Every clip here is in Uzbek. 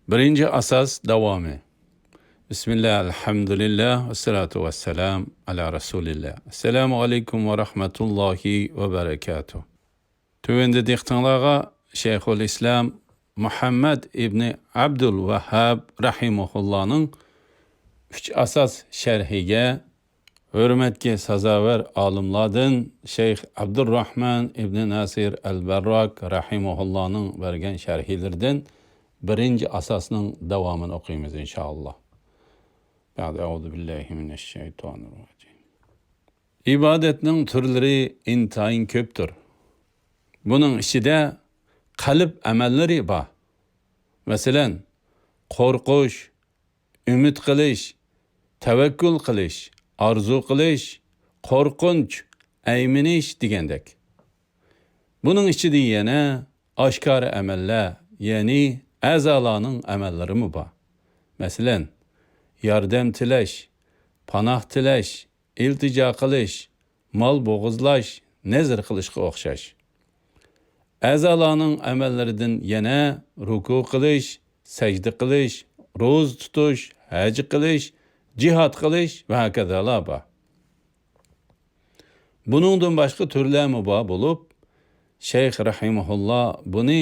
Birinci asas davamı. Bismillah, elhamdülillah, ve salatu ve selam ala Resulillah. Esselamu aleyküm ve rahmetullahi ve berekatuhu. Tövende diktanlağa Şeyhül İslam Muhammed İbni Abdülvehhab Rahimullah'ın 3 asas şerhiga hürmetke sazaver alimlardan Şeyh Abdurrahman İbni Nasir el-Berrak Rahimullah'ın vergen şerhilerden birinci asasının devamını okuyumuz inşallah. Euzu billahi mineşşeytanirracim. İbadetning türleri intayin köptür. Bunun içinde kalp amelleri var. Mesela korkuş, ümit qilish, tevekkül qilish, arzu qilish, korkunç, eyminish degandek. Bunun içinde yana aşkar ameller, yani azalarning amellari mi var? Mesela yardım tilash, panah tilash, iltijo qilish, mal bo'g'izlash, nazr qilishga o'xshash. Azalarning amallaridan yana ruku qilish, sajda qilish, ro'z tutish, haj qilish, jihad qilish va hokazolar bor. Buningdan boshqa turlar bor bo'lib, Shayx rahimahulloh buni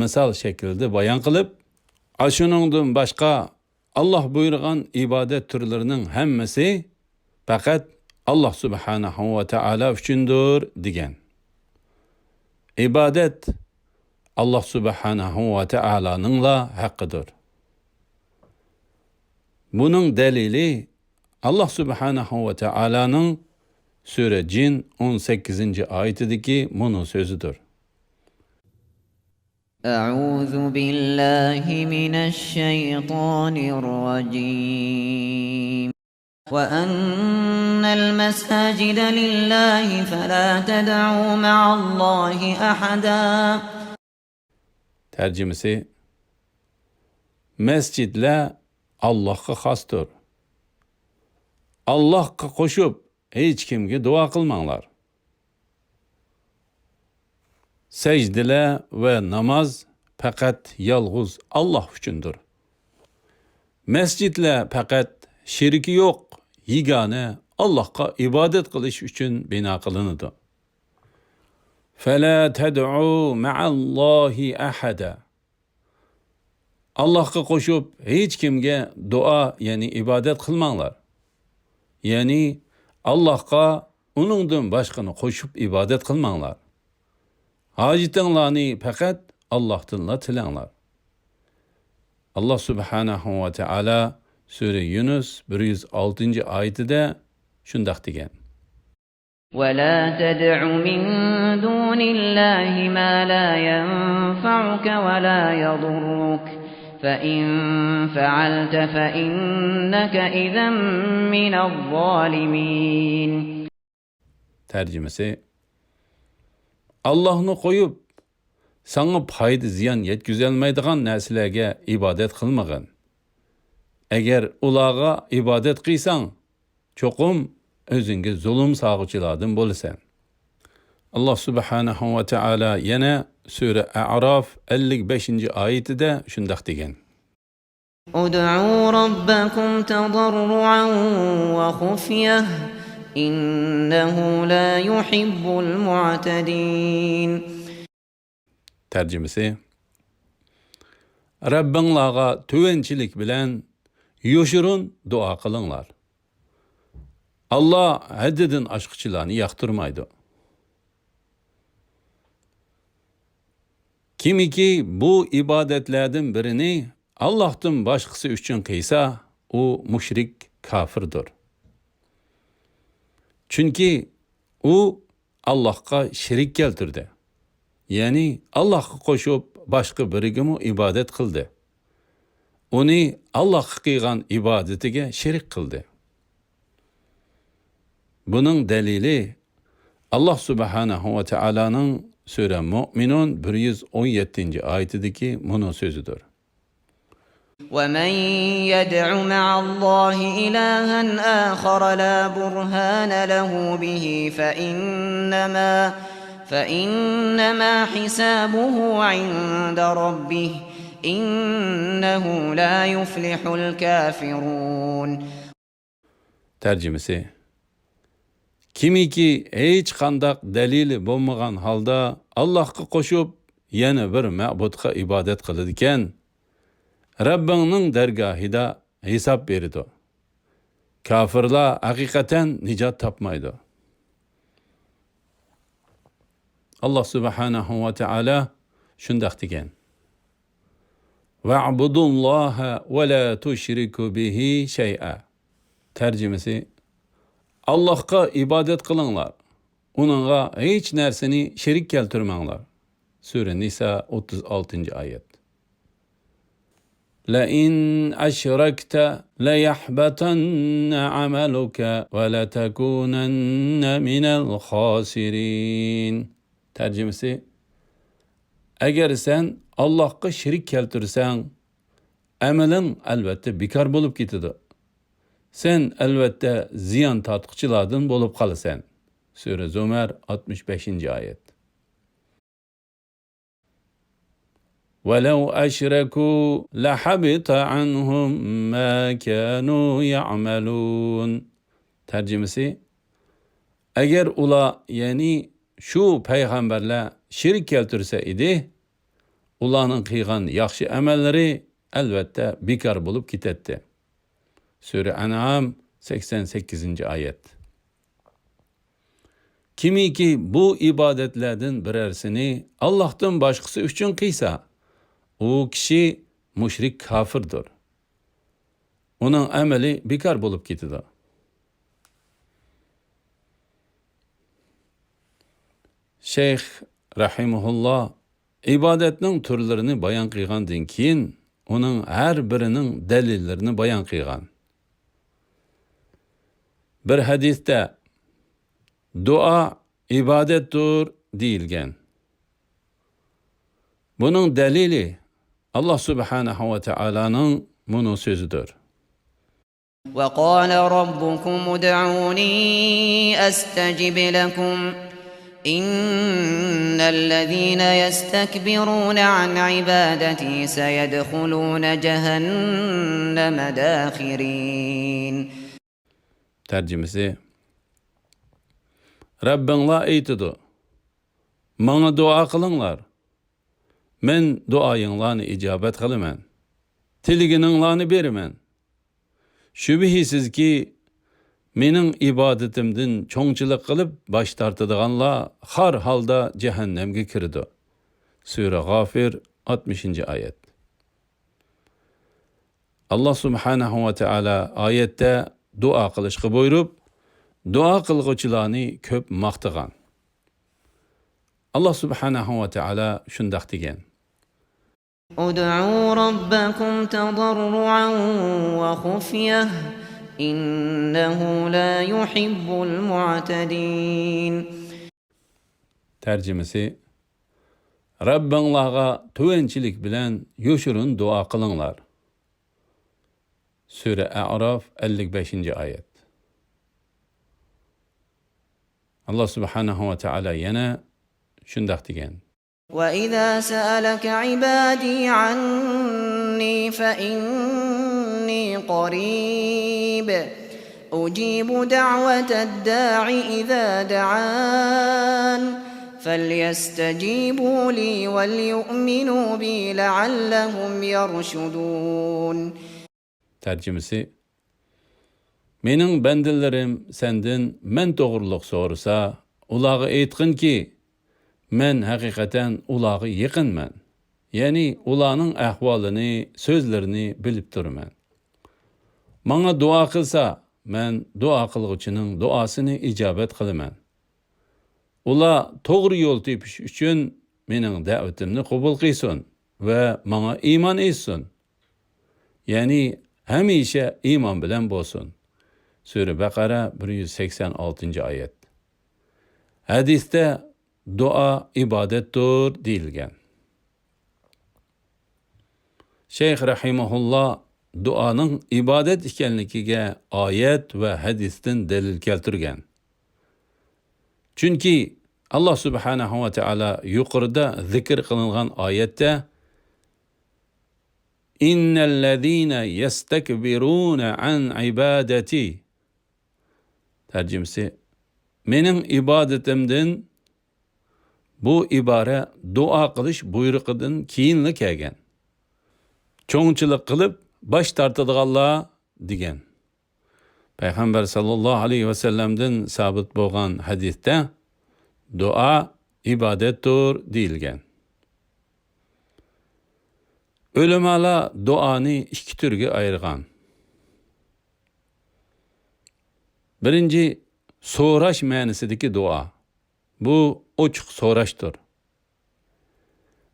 misol shaklida bayon qilib, ashuningdan boshqa Allah buyurgan ibadet türlerining hammasi faqat Allah subhanahu va taala uchundir degan. İbadet Allah subhanahu va taalaning la haqqidir. Bunun delili Allah subhanahu va taalaning Sure Cin 18. ayetideki bunun sözüdür. Euzu billahi mineşşeytanirracim. Ve ennel mesacide lillahi felâ ted'û ma'allahi ahada. Tercümesi: Mescidler Allah'a xasdır. Allah'a koşup hiç kimge dua kılmanglar. Secdeler ve namaz fakat yalğız Allah üçündür. Mescidler fakat şirki yok, yegane Allah'a ibadet kılış üçün bina kılınıdır. فَلَا تَدْعُوا مَعَ اللّٰهِ أَحَدًا. Allah'a koşup hiç kimge dua yani ibadet kılmanglar. Yani Allah'a onundan başkını koşup ibadet kılmanglar. Hacitinlarni fakat Allah'tanla tilanglar. Allah subhanahu ve teala Sure Yunus 106. ayetide şundak degen. وَلَا تَدْعُ مِن دُونِ اللّٰهِ مَا لَا يَنفَعُكَ وَلَا يَضُرُّكَ فَإِن فَعَلْتَ فَإِنَّكَ إِذًا مِنَ الظَّالِمِينَ. Tercümesi: Allah'ını koyup sana payda ziyan yetküzelmeydiğen neslerge ibadet kılmagın. Eğer ulağa ibadet kıysan, çokum özünge zulüm sağıcıladın bolusen. Allah subhanahu ve teala yine Sure A'raf 55. ayetide şundak degen. Ud'u rabbakum tadarruan ve khufyeh innehu la yuhibbul mu'tedin. Tercümesi: Rabbinlağa tüvençilik bilen yoşurun dua kılınlar. Allah haddidin aşkçılarını yaktırmaydı. Kimi ki bu ibadetlerden birini Allah'tan başkası üçün kıysa, o müşrik kafirdir. Çünkü o Allah'a şirik keltirdi. Yani Allah'a koşup başka birigimi ibadet kıldı. Onu Allah'a kıygan ibadetige şirik kıldı. Bunun delili Allah subhanahu ve teala'nın Sure Mü'minun 117. ayetideki bunun sözüdür. وَمَنْ يَدْعُ مَعَ اللّٰهِ إِلَٰهًا آخَرَ لَا بُرْهَانَ لَهُ بِهِ فَإِنَّمَا حِسَابُهُ عِنْدَ رَبِّهِ إنه لا يفلح الكافرون. Tercümesi: Kimiki hech qandaq dalili bo'lmagan holda Allohga qo'shib yana bir ma'budga ibodat qiladi ekan, Rabbingning dargohida hisob beradi. Kafirlar haqiqatan nijot topmaydi. Allah subhanahu va taala shundoq degan: Va'budulloha va la tushriku bihi shay'a. Tercümesi: Allah'a ibadet kılınlar. Onunla hiç nersini şerik keltirmanglar. Sure Nisa 36. ayet. La in aşrakta la yahbatanna amaluka ve la takunanna minel khasirin. Tercümesi: Eğer sen Allah'a şerik keltirsen, amelin elbette bekar bolup gitidi. Sen elbette ziyan tatqıçılardan bolup qalısan. Sure Zömer 65. ayet. وَلَوْ أَشْرَكُوا لَحَبِطَ عَنْهُمْ مَا كَانُوا يَعْمَلُونَ. Tercümesi: Eğer ula yani şu peygamberler şirk keltirse idi, ulanın qilgan yaxshi amelleri elbette bekar bolup gitetdi. Sure An'am 88. ayet. Kimiki bu ibadetlerden birersini Allah'tan başkası üçün qiysa, o kişi müşrik kafirdir. Onun ameli bekar bolup gitidi. Şeyh rahimahullah ibadetning türlerini bayan qilgandan keyin onun her birinin delillerini bayan qilgan. Bir hadiste dua ibadettir deyilgen. Bunun delili Allah subhanahu ve Taala'nın bunu sözüdür. وَقَالَ رَبُّكُمُ ادْعُونِي أَسْتَجِبْ لَكُمْ إِنَّ الَّذِينَ يَسْتَكْبِرُونَ عَنْ عِبَادَتِي سَيَدْخُلُونَ جَهَنَّمَ دَاخِرِينَ. Tercümesi: Rabbinla eytidi: Bana dua kılınlar. Men duayınlarını icabet kılımen. Tiligininglarını berimen. Şübihisiz ki mening ibadetimden çoğunçılık kılıp baş tartıdığanlar har halda cehennemge kirdi. Sure Gafir 60. ayet. Allah subhanahu ve Teala ayette dua kılışkı buyurup, dua kılgıçılarını köp maqtıgan. Allah subhanahu ve Teala şundaq degen: ادعوا ربكم تضرعا وخفية إنه لا يحب المعتدين. Tercümesi: Rabbinlarga tövençilik bilen yoşurun dua kılınlar. Sure A'raf 55. ayet. Allah subhanahu ve Teala yana şundaq degen: وَإِذَا سَأَلَكَ عِبَادِي عَنِّي فَإِنِّي قَرِيبٌ أُجِيبُ دَعْوَةَ الدَّاعِ إِذَا دَعَانِ فَلْيَسْتَجِيبُوا لِي وَلْيُؤْمِنُوا بِي لَعَلَّهُمْ يَرْشُدُونَ. Tercümesi: Mening bendelerim senden men doğruluk sorusa, ulağı aytqin ki, men hakikaten ulağı yıkınman. Yani ulağının ahvalını, sözlerini bilip durman. Bana dua kılsa, men dua kılgıçının duasını icabet kılıman. Ula doğru yol tepiş üçün mening davetimni qabul qilsin ve bana iman etsin. Yani hamisha iman bilen bolsun. Sure Bakara 186. ayet. Hadiste dua ibadettir deyilgen. Şeyh rahimahullah duanın ibadet ekanligiga ayet ve hadisden delil keltirgan. Çünkü Allah subhanahu ve Teala yuqorida zikr qilingan ayette İnnellezîne yestekbirûne an ibadeti. Tercümesi, mening ibodatimdan bu ibare dua qilish buyruqidan keyinli kelgan. Cho'ngchilik qilib bosh tortadiganlar degan. Payg'ambar sallallohu alayhi vasallamdan sabit bo'lgan hadisda dua ibodatdir deyilgan. Ulamolar duoni ikki turga ayirgan. Birinchi, so'rash ma'nosidagi dua. Bu ochiq so'rashdir.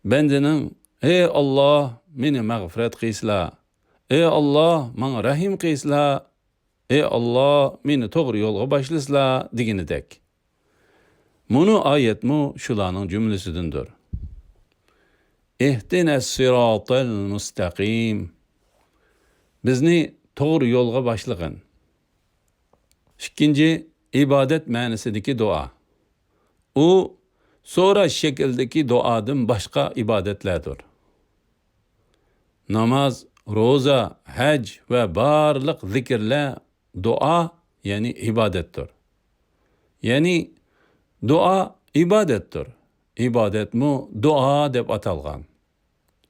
Bendining, ey Alloh, meni mag'firat qilsizlar. Ey Alloh, menga rahim qilsizlar. Ey Alloh, meni to'g'ri yo'lga boshlasizlar deganidek. Bunu ayetmu shularning jumlasidandir. Ihdinas siratal mustaqim. Bizni to'g'ri yo'lga boshlagin. İkinci, ibadet ma'nosidagi dua. U so'rash shakldagi duodan boshqa ibadetlerdir. Namaz, roza, hac ve barliq zikrlar dua, yani ibadettir. Yani dua ibadettir. İbadetmu dua deb atalgan.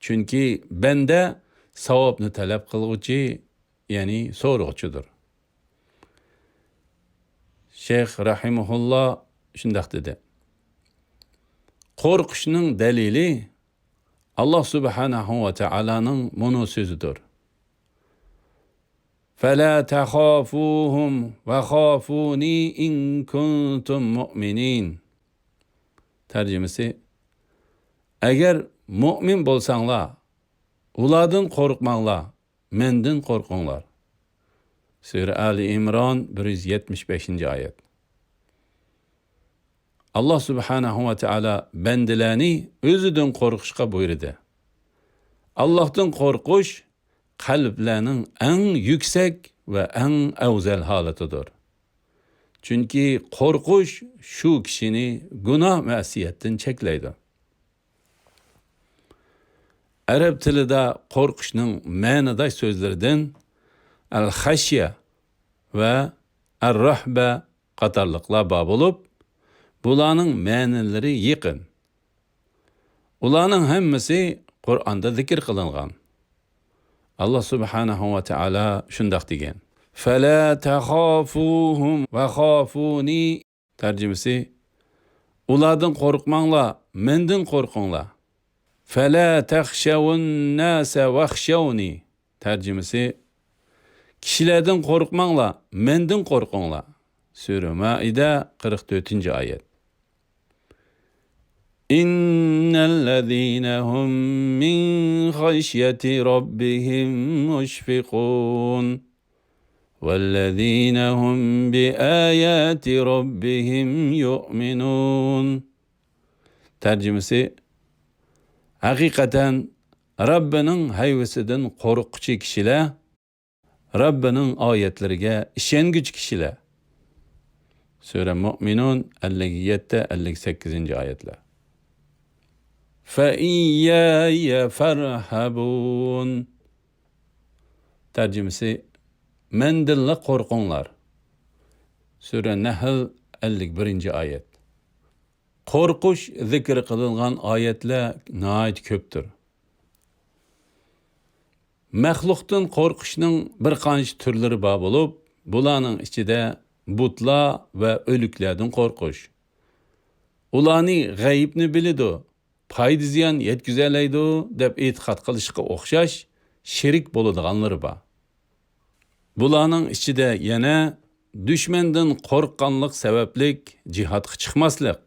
Çünkü bende savobni talab qilguvchi, yani so'rg'uchidir. Şeyh rahimahullah shundoq dedi. Qo'rqishning dalili Allah subhanahu va taolaning bunu so'zidir. فَلَا تَخَافُوهُمْ وَخَافُونِي إِن كُنتُمْ مُؤْمِنِينَ. Tercümesi, eğer mümin bolsanglar, ulardan korkmanglar, menden korkunglar. Sure Ali İmran 175. ayet. Allah subhanahu wa ta'ala bendilerini özüden korkuşka buyurdu. Allah'tan korkuş, kalplerinin en yüksek ve en evzel halatıdır. Çünkü korkuş şu kişini günah masiyetten çekleydi. Arap tilida korkuşning ma'nodash so'zlaridan al-xashya ve ar-rahba qatorliqlar bor bo'lib, bularning ma'nolari yaqin. Ularning hammasi Qur'onda zikr qilingan. Allah subhanahu va taala shundoq degan. Fala takhafuhum va khafuni. Tercümesi, ulardan qo'rqmanglar, mendan qo'rqinglar. Fala takhshawun nasa vakhshawni. Tercümesi, kişilerden korkmanglar, menden korkunglar. Sure Maide 44. ayet. İnnellezîne hum min haşyeti rabbihim müşfikûn. Vellezîne hum bi âyâti rabbihim yu'minûn. Tercümesi, hakikaten Rabbinin hayvesinden korkucu kişiler, Rabbinin ayetlerine işengüç kişiler. Sure Mü'minun 57-58. ayetler. فَاِيَّايَ فَرْحَبُونَ. Tercümesi, mendille korkunlar. Sure Nahl 51. ayet. Korkuş zikr kılıngan ayetler nahayet köptür. Məxluqdan qorquşning bir qancha turlari bor bo'lib, bularning ichida butlar va o'liklardan qo'rqish. Ularni g'aybni biladi, foyda ziyon yetkazalaydi deb e'tiqod qilishga o'xshash shirik bo'ladiganlari bor. Bularning ichida yana dushmandan qo'rqqanlik sabablik jihodga chiqmaslik,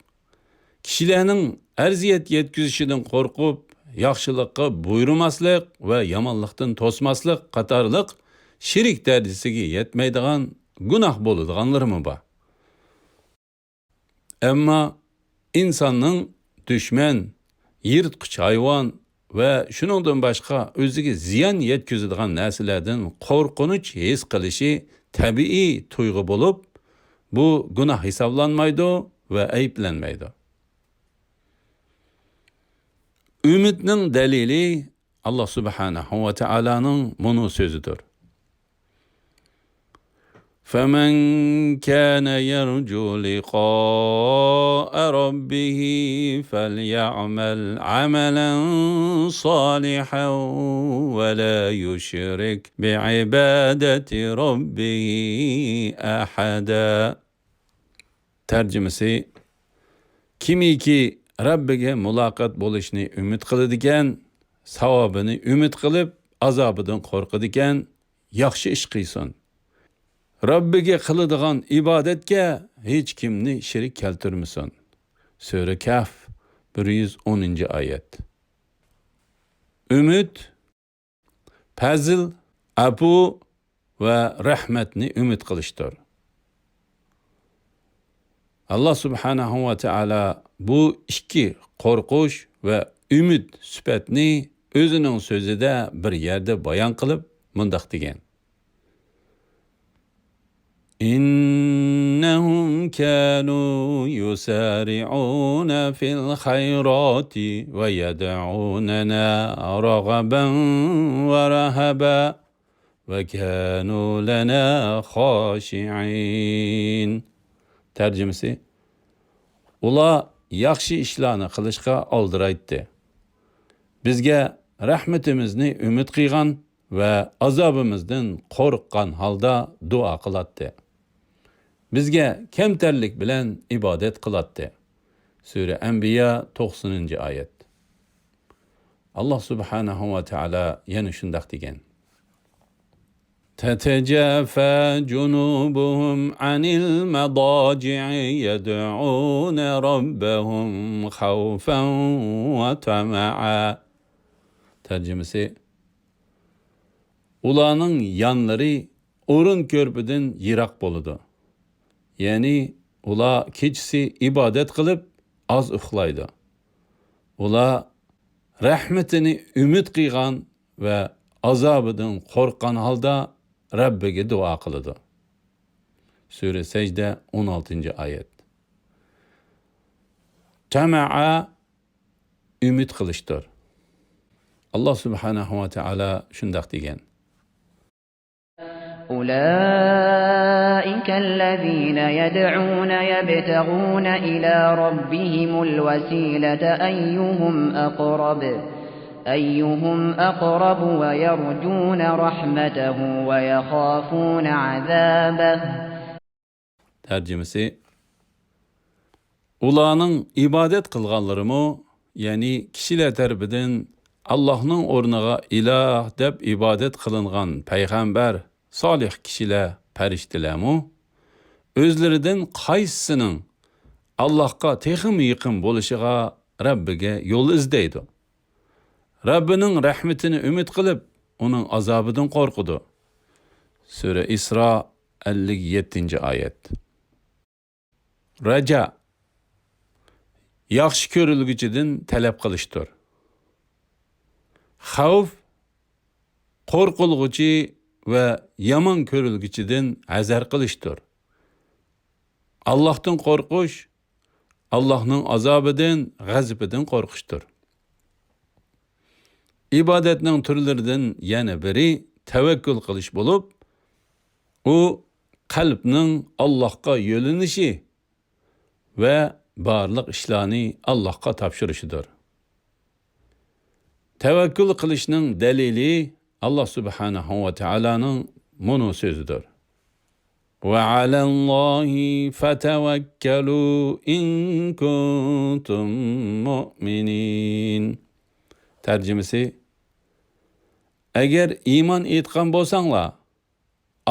kishilarning arziyat yetkazishidan qo'rqib yaxshilikqa buyurmaslik ve yomonlikdan to'smaslik qatorliq shirik darajasiga yetmaydigan gunoh bo'ladiganlarmi bor. Ammo insonning dushman, yirtqich hayvon ve shuningdan boshqa o'ziga ziyon yetkazadigan narsalardan qo'rqinch his qilishi tabiiy tuyg'u bo'lib, bu gunoh hisoblanmaydi ve ayblanmaydi. Ümitning dalili Allah subhanahu ve teala'nın bunu sözüdür. فَمَنْ كَانَ يَرْجُو لِقَاءَ رَبِّهِ فَلْيَعْمَلْ عَمَلًا صَالِحًا وَلَا يُشْرِكْ بِعِبَادَةِ رَبِّهِ أَحَدًا. Tercümesi: kimiki Rabbiga muloqot bo'lishni umid qiladigan, savobini umid qilib, azobidan qo'rqadigan, yaxshi ish qilsin. Rabbiga qiladigan ibodatga hech kimni shirik keltirmasin. Sura Kahf 110-oyat. Umid, fazl, afu va rahmatni umid qilishdir. Allah subhanahu wa ta'ala bu ikki qo'rqush va umid sifatni o'zining so'zida bir yerda bayon qilib, mundaq degan: إنهم كانوا يسارعون في الخيرات ويدعوننا رغبا ورهبا وكانوا لنا خاشعين. Tercümesi: ular yaxshi ishlarni qilishga oldiraydi. Bizga rahmatimizni umid qilgan va azobimizdan qo'rqqan holda duo qiladi. Bizga kamtarlik bilan ibodat qiladi. Sura Anbiya 90-oyat. Allah subhanahu wa ta'ala yana shundaq degan: تتجافى جنوبهم عن المضاجع يدعون ربهم خوفا وطمعا. Tercümesi: ularning yanları o'rin ko'rpidan yiroq bo'ladi. Ya'ni ular kechasi ibodat qilib oz uxlaydi. Ular rahmatini umid qilgan va azobidan qo'rqqan holda Rabbiga duo qiladi. Sura Sajda 16-oyat. Tama'a umid qilishdir. Allah subhanahu wa ta'ala shundaq degan: أولئك الذين يدعون يبتغون إلى ربهم الوسيلة أيهم أقرب ويرجون رحمته ويخافون عذابه. Tercümesi: ularning ibodat qilganlarimi, ya'ni kishilar tarafidan Allohning o'rniga iloh deb ibodat qilingan payg'ambar, solih kishilar, farishtalarmi, o'zlaridan qaysisining Allohga texim yaqin bo'lishiga Rabbiga yo'l izlaydi. Rabbining rahmatini umid qilib, uning azobidan qo'rqidi. Sura Isro 57-oyat. Raja yaxshi ko'rilguchidan talab qilishdir. Xavf qo'rqilguchi va yomon ko'rilguchidan hazar qilishdir. Allohdan qo'rqish, Allohning azobidan, g'azabidan qo'rqishdir. İbadetning turlaridan yana biri tavakkul qilish bo'lib, u qalbning Allohga yo'linishi va barliq ishlarni Allohga topshirishidir. Tavakkul qilishning dalili Allah subhanahu wa ta'alaning bunu so'zidir: Wa 'alallahi fatawakkalu in kuntum mu'minin. Tercümesi: agar iymon etgan bo'lsanglar,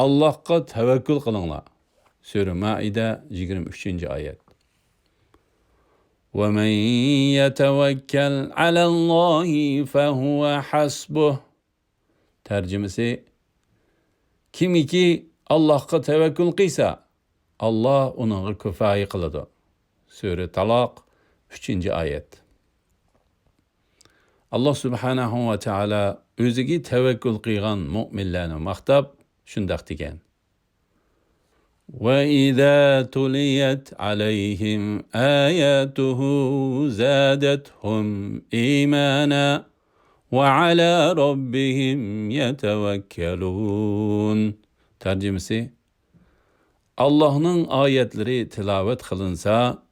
Allohga tavakkul qilinglar. Sura Maida 23-oyat. Wa man yatawakkal 'alallahi fahuwa hasbuh. Tercümesi: kimiki Allohga tavakkul qilsa, Allah uningga kifoya qiladi. Sura Taloq 3-oyat. Allah subhanahu wa ta'ala o'ziga tavakkul qilgan mu'minlarni maqtab shundaq degan: Wa idza tuliyat alayhim ayatuhu zadatuhum imana وعلى ربهم يتوكلون. Tercümesi: Allah'ın ayetleri tilavet kılınsa,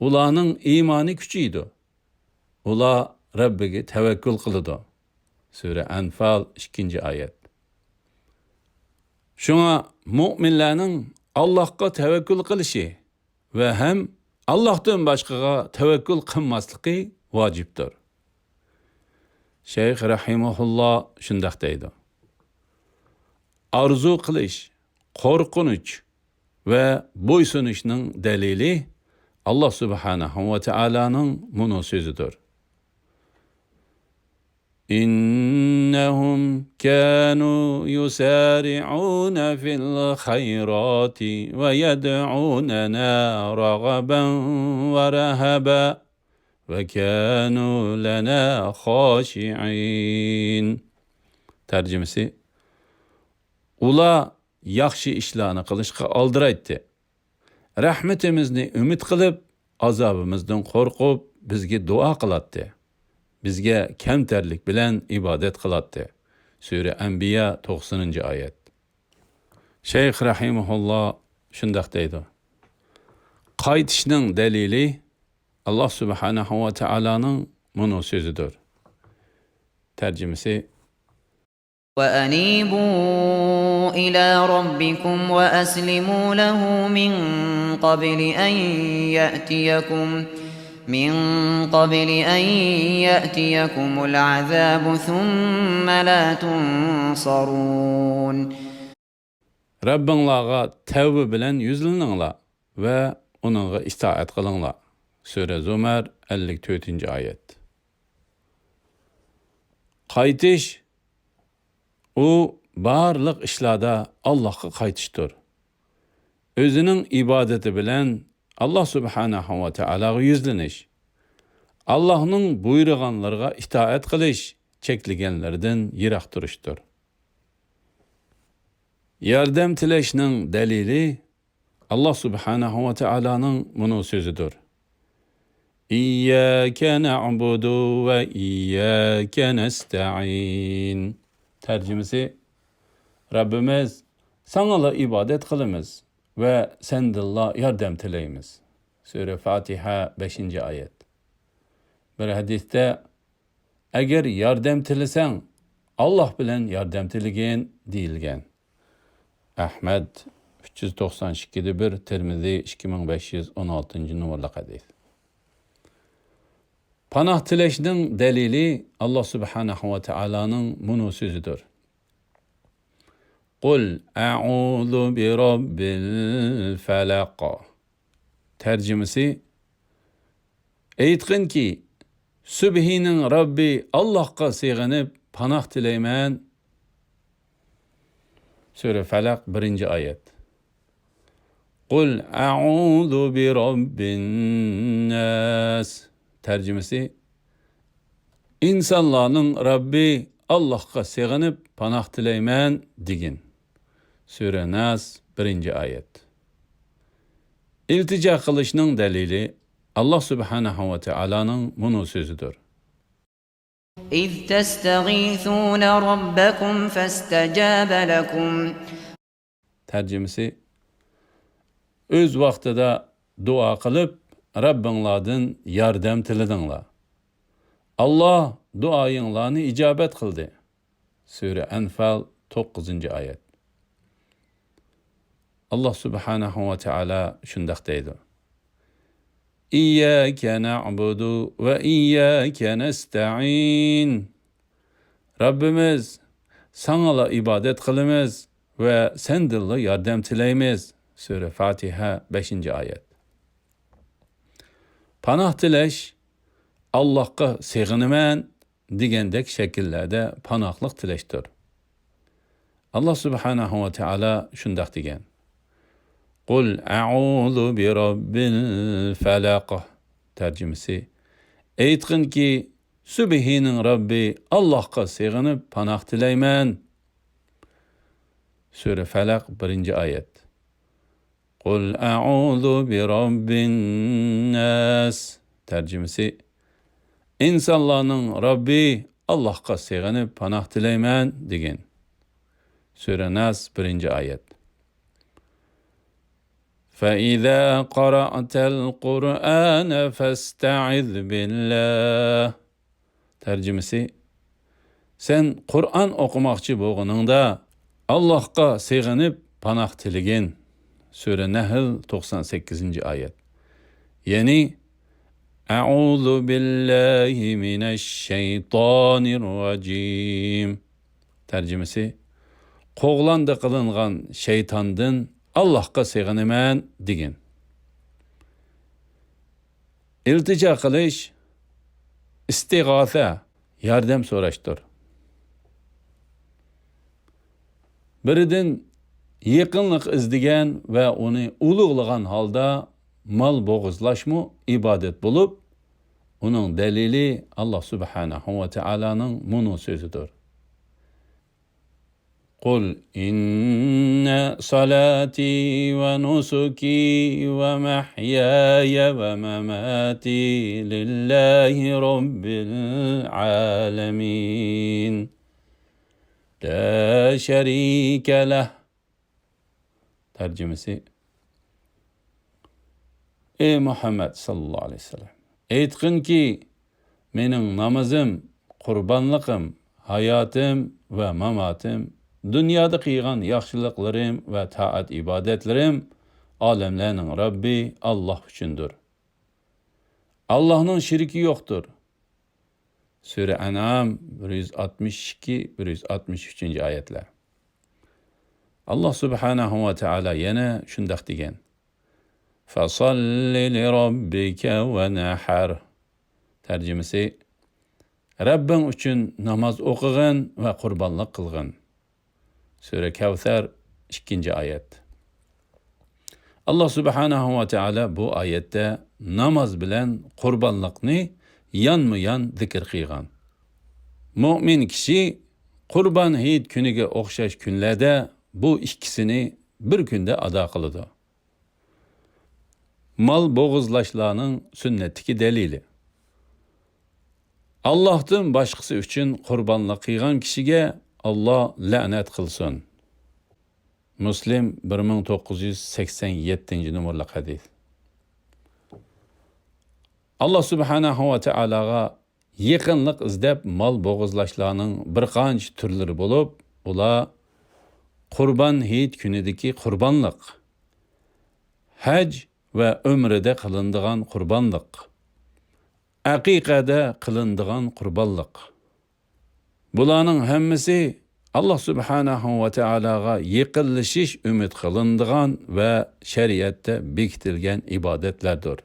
ulanın imanı küçüydü. Ula Rabbige tevekkül kılıdı. Sure Enfal 2. ayet. Şuna müminlerin Allah'a tevekkül kılışı ve hem Allah'tan başkaga tevekkül kılmaslığı vaciptir. Şeyh Rahimahullah şundaq deydi: Arzu kılış, korkunç ve boysunuşның delili Allah Subhanahu ve Teala'nın bunu sözüdür. İnnehum kanu yusari'un fil hayrati ve yed'unana ragaban ve rahaba ve kanu lana khashi'in. Tercümesi: Ula yaxşı işlarni qilishga aldiraydi. Rahmetimizni umid qilib, azabimizdan qo'rqib, bizga duo qiladi. Bizga kamtarlik bilan ibodat qiladi. Sure Enbiya 90. ayet. Şeyh Rahimahullah shundaq deydi: Qaytishning dalili Allah Subhanahu ve Teala'nın bunu sözüdür. Tercümesi: وَأَنِيبُوا إِلَى رَبِّكُمْ وَأَسْلِمُوا لَهُ مِنْ قَبْلِ أَنْ يَأْتِيَكُمُ الْعَذَابُ ثُمَّ لَا تُنْصَرُونَ. Rabbinlarga tevbe bilen yüzleninglar ve onunla itaat kılinglar. Sure Zumar 54. ayet. Qaytish o barliq ishlarda Allah'a qaytishdir. Özünün ibadeti bilen Allah Subhanahu ve Teala'ga yüzlenish, Allah'ın buyurganlarga itaat qilish, çekligenlerden yirak turishdir. Yardım tilashning dalili Allah Subhanahu ve Teala'nın bunu sözüdür. İyyâke na'budu ve iyyâke nesta'in. Tercümesi: Rabbimiz sana ibadet kılımız ve sendilla yardım tileyimiz. Sure Fatiha 5. ayet. Bir hadiste eğer yardım tilesen Allah bilen yardım tiligin deyilgen. Ahmed 392'de bir, Tirmizi 2516. numaralı hadis. Panah tilashning dalili Allah Subhanahu ve Teala'nın bunu sözüdür. Kul a'udhu bi rabbil falaq. Tercümesi: Eytqin ki, Sübhinin Rabbi Allah'a sığınıp panah tileymen. Sure Falak 1. ayet. Kul a'udhu bi rabbin nas. Tercümesi: İnsanların Rabbi Allah'a sığınıp panah tileymen digin. Sure Nas 1. ayet. İltica kılışının delili Allah Subhanahu ve Teala'nın bunu sözüdür. إِذْ تَسْتَغِيثُونَ رَبَّكُمْ فَاسْتَجَابَ لَكُمْ. Tercümesi: Öz vaxtida dua kılıp Rabbinlardan yardım tiledinglar. Allah duayınlarını icabet kıldı. Sure Enfal 9. ayet. Allah Subhanahu ve Teala şundaq deydi: İyyâke na'budu ve iyyâke nesta'in. Rabbimiz sana ibadet kılımız ve sendilla yardım tileyimiz. Sure Fatiha 5. ayet. Panah tileş Allah'a sığınıman degendek şekillerde panahlık tileştir. Allah Subhanahu ve Teala şundaq degen: Kul a'udhu bi rabbil falaq. Tercümesi: Eytqin ki, Sübhinin Rabbi Allah'a sığınıp panah tileymen. Sure Falaq 1. ayet. Kul a'udhu bi rabbin nas. Tercümesi: İnsanların Rabbi Allah'a sığınıp panah dileymen degan. Sura Nas 1-oyat. فَإِذَا قَرَأْتَ الْقُرْآنَ فَاسْتَعِذْ بِاللّٰهِ. Tercümesi: Sen Kur'an okumakçı boğununda Allah'a sığınıp panah dilegin. Sura Nahl 98-oyat. Yani Eûzu billahi mineşşeytanirracim. Tercümesi: Qoğlanda kılıngan şeytandın Allah'a sığınıman degin. İltica qilish, istig'otha, yordam so'rashdir. Biridan yaqinlik izdegan va uni ulug'lagan holda mal bo'g'izlashmi ibodat bo'lib, uning dalili Allah subhanahu va taolaning munu so'zidir. قل إن صلاتي ونسكي ومحياي ومماتي لله رب العالمين لا شريك له. Tercümesi: Ey Muhammed sallallahu aleyhi ve sellem, aytqin ki mening namazim, qurbanliqim, hayotim ve mamatim, dünyada qilgan yaxshiliklerim ve taat ibadetlerim alemlerinin Rabbi Allah üçündür. Allah'ın şirki yoktur. Sure An'am 162-163 ayetler. Allah subhanahu ve teala yine şundak degen: فَصَلِّ لِرَبِّكَ وَنَحَرْ. Tercümesi: Rabbin üçün namaz okuğun ve kurbanlık kılgın. Sure Kevser 2-ayet. Allah subhanahu ve teala bu ayette namaz bilen kurbanlıkni yanmı-yan zikir qilgan. Mümin kişi kurban hit günüge okşaş günlerde bu ikisini bir günde ada kılıdı. Mal boğuzlaşlarının sünnetiki delili. Allah'tan başkası üçün kurbanlık qilgan kişiге Allah lanet kılsın. Müslim 1987 numaralı hadis. Allah subhanahu ve teala'ga yaqinlik izlep mal boğuzlaşlarının bir qancha türleri bulup, ular Kurban hit günüdeki kurbanlık, hac ve ömrede kılındıgan kurbanlık, aqiqada kılındıgan kurbanlık. Bularning hammasi Allah subhanahu ve teala'ga yaqinlashish umid qilindigan ve şeriatda bekitilgan ibadetlerdir.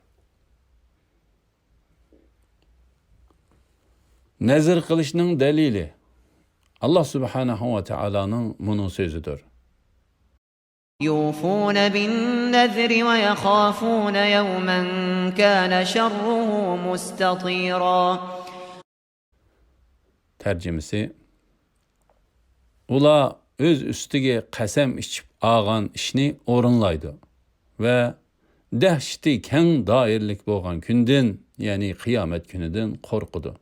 Nazr qilishning dalili Allah subhanahu ve teala'ning munu so'zidir. يوفون بالنذر ويخافون يوما كان شره مستطيرا. Tercümesi: Ular öz üstüge qasam içip ağan işni orunlaydı ve dehşeti keng dairlik bolgan künden, yani kıyamet günüden korkudu.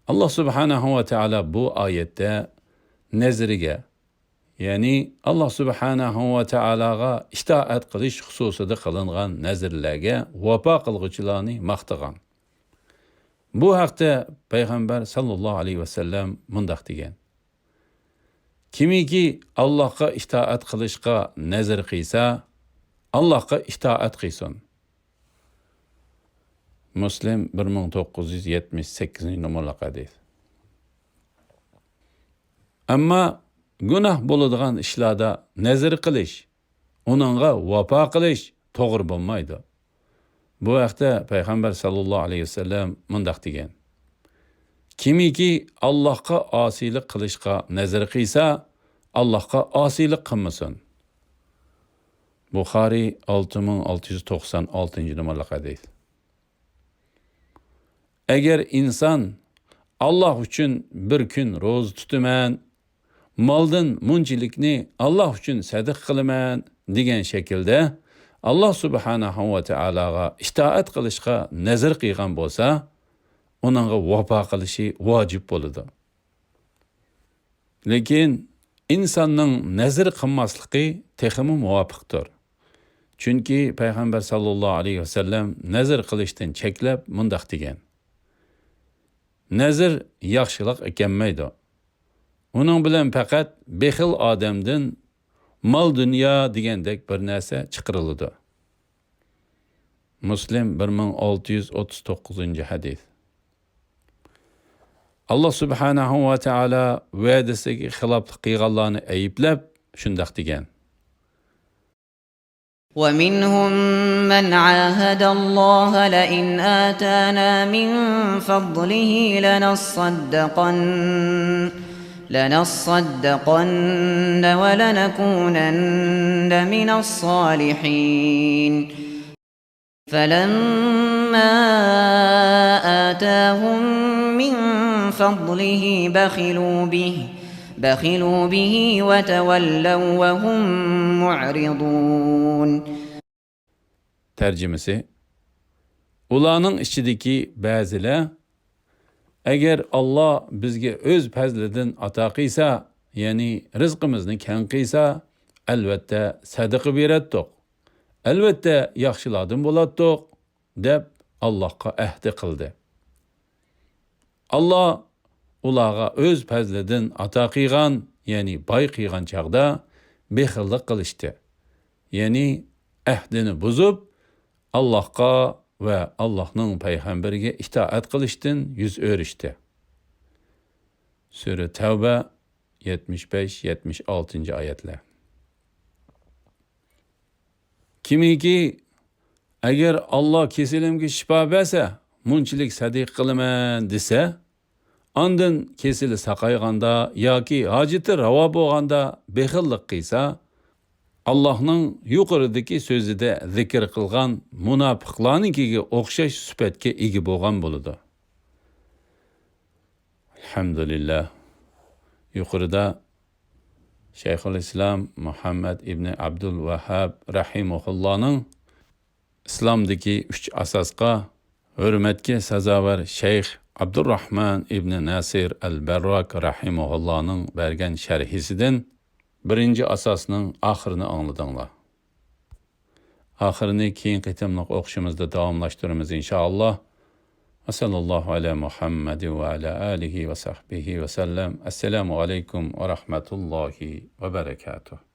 Allah subhanahu ve teala bu ayette nezrige, yani Allah subhanahu ve teala'ga itaat qilish xususida qilingan nazrlarga vafo qilguvchilarni maqtagan. Bu haqda Peygamber sallallahu aleyhi ve sellem mundaq degan: Kimiki Allah'a itaat qilishga nazr qilsa, Allah'a itaat qilsin. Müslim 1978 numaralı hadis. Amma günah bo'ladigan ishlarda nazr qilish, onunğa vafo qilish to'g'ri bo'lmaydi. Bu haqda Peygamber sallallahu aleyhi ve sellem mundaq degan: Kimiki Allah'a asilik qilishga nazr qilsa, Allah'a asilik qilmasin. Buxoriy 6696 numaralı hadis. Eğer insan Allah üçün bir gün roz tutuman, maldın munchilikni Allah üçün sadiq qilaman degan şekilde Allah subhanahu ve teala'ga itaat qilishga nazr qilgan bo'lsa, onunğa vafo qilishi vojib bo'ladi. Lekin insonning nazr qilmasligi texmi muvofiqdir. Chunki payg'ambar sallallohu alayhi vasallam nazr qilishdan cheklab mundaq degan: nazr yaxshilik ekanmaydi. Uning bilan faqat bexil odamdan mal dunyo degandek bir narsa chiqariladi. Muslim 1639-hadis. Allah subhanahu va taala va'dasiga xiloflik qilganlarni ayblab shundaq degan: ومنهم من عاهد الله لئن آتانا من فضله لنصدقن ولنكونن من الصالحين فلما آتاهم من فضله بخلوا به وتولوا وهم معرضون. Tercümesi: ularning ichidagi ba'zilar agar Alloh bizga o'z fazlidan ato qilsa, ya'ni rizqimizni keng qilsa, albatta sadaqa beradiq. Albatta yaxshilardan bo'ladiq deb Allohga ahd qildi. Alloh ularga o'z fazlidan ato qilgan, ya'ni boy qilgan chaqda bexillik qilishdi. Ya'ni ahdini buzib Allohga va Allohning payg'ambariga itoat qilishdan yuz o'rishdi. Sura Tavba 75-76 oyatlar. Kimiki agar Alloh kesilimga shifo bersa, munchilik sadiq qilaman desa, ondan kesili saqayganda yoki hojati ravo bo'lganda bexillik qilsa, Allohning yuqoridagi so'zida zikr qilgan munofiqlarnikiga o'xshash sifatga ega bo'lgan bo'ladi. Alhamdulillah. Yuqorida Shayxul Islom Muhammad ibn Abdul Vahhab rahimahullohning islomdagi 3 asosga hurmatga sazovor Shayx Abdurrahman ibn Nasir al-Barrak rahimahullohning bergan sharhisidan birinci asasının axirini anladыңlar. Axirini keyin qitimliq o'qishimizda davomlashtiramiz inshaalloh. Sallallahu ala Muhammad va ala alihi va sahbihi va sallam. Assalomu alaykum va rahmatullohi va barakatuh.